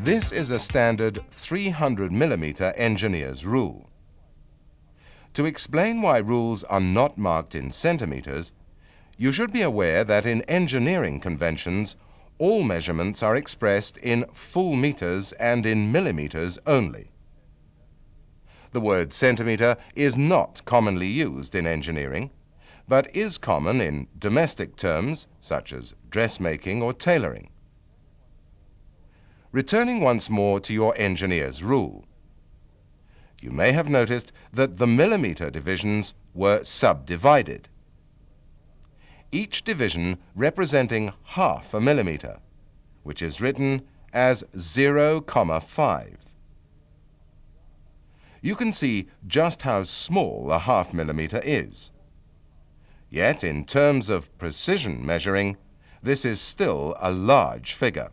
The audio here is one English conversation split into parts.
This is a standard 300mm engineer's rule. To explain why rules are not marked in centimeters, you should be aware that in engineering conventions, all measurements are expressed in full meters and in millimeters only. The word centimeter is not commonly used in engineering, but is common in domestic terms such as dressmaking or tailoring. Returning once more to your engineer's rule, you may have noticed that the millimeter divisions were subdivided, each division representing half a millimeter, which is written as 0,5. You can see just how small a half millimeter is. Yet, in terms of precision measuring, this is still a large figure.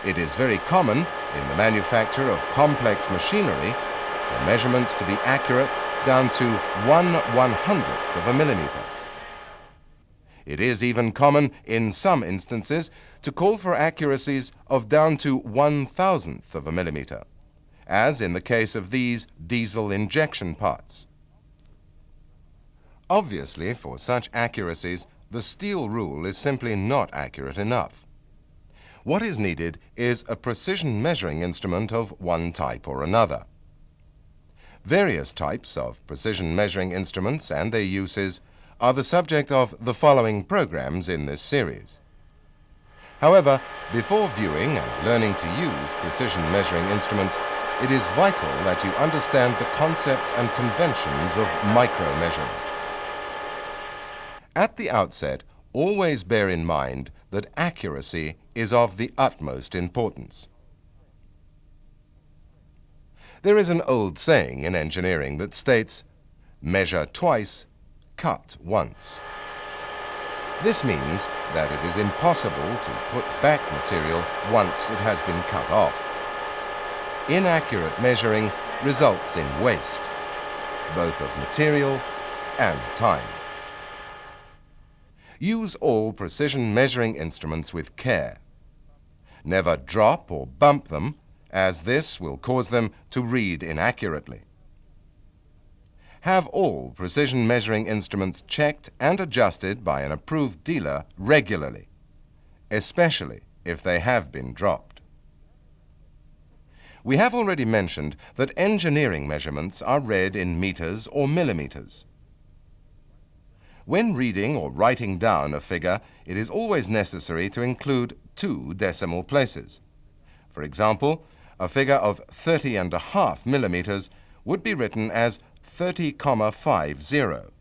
It is very common in the manufacture of complex machinery for measurements to be accurate down to 1/100th of a millimeter. It is even common in some instances to call for accuracies of down to 1,000th of a millimeter, as in the case of these diesel injection parts. Obviously, for such accuracies, the steel rule is simply not accurate enough. What is needed is a precision measuring instrument of one type or another. Various types of precision measuring instruments and their uses are the subject of the following programs in this series. However, before viewing and learning to use precision measuring instruments, it is vital that you understand the concepts and conventions of micromeasurement. At the outset, always bear in mind that accuracy is of the utmost importance. There is an old saying in engineering that states, "Measure twice, cut once." This means that it is impossible to put back material once it has been cut off. Inaccurate measuring results in waste, both of material and time. Use all precision measuring instruments with care. Never drop or bump them, as this will cause them to read inaccurately. Have all precision measuring instruments checked and adjusted by an approved dealer regularly, especially if they have been dropped. We have already mentioned that engineering measurements are read in meters or millimeters. When reading or writing down a figure, it is always necessary to include 2 decimal places. For example, a figure of 30.5 millimeters would be written as 30,50.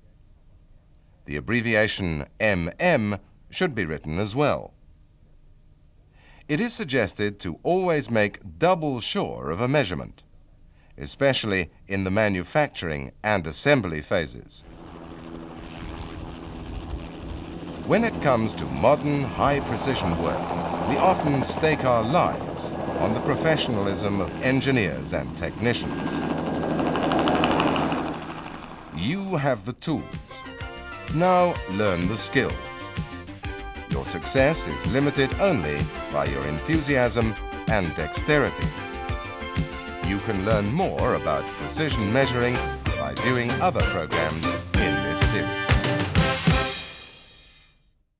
The abbreviation mm should be written as well. It is suggested to always make double sure of a measurement, especially in the manufacturing and assembly phases. When it comes to modern, high-precision work, we often stake our lives on the professionalism of engineers and technicians. You have the tools. Now learn the skills. Your success is limited only by your enthusiasm and dexterity. You can learn more about precision measuring by viewing other programs in